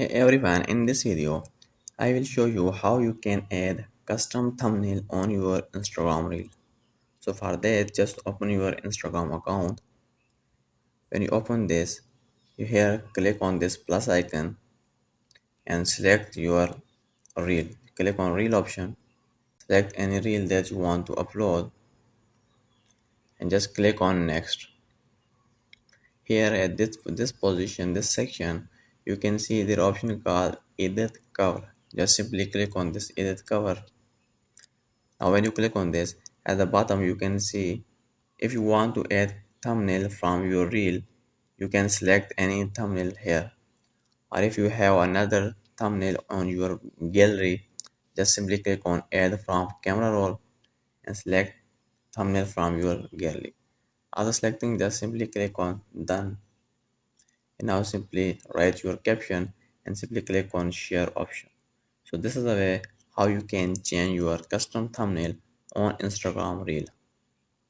Hey everyone, in this video, I will show you how you can add custom thumbnail on your Instagram reel. So for that, just open your Instagram account. When you open this, you here click on this plus icon and select your reel. Click on reel option, select any reel that you want to upload and just click on next. Here at this position, this section, you can see the option called edit cover. Just simply click on this edit cover. Now when you click on this, at the bottom you can see if you want to add thumbnail from your reel, you can select any thumbnail here. Or if you have another thumbnail on your gallery, just simply click on add from camera roll and select thumbnail from your gallery. After selecting, just simply click on done. And now simply write your caption and simply click on share option. So this is the way how you can change your custom thumbnail on Instagram reel.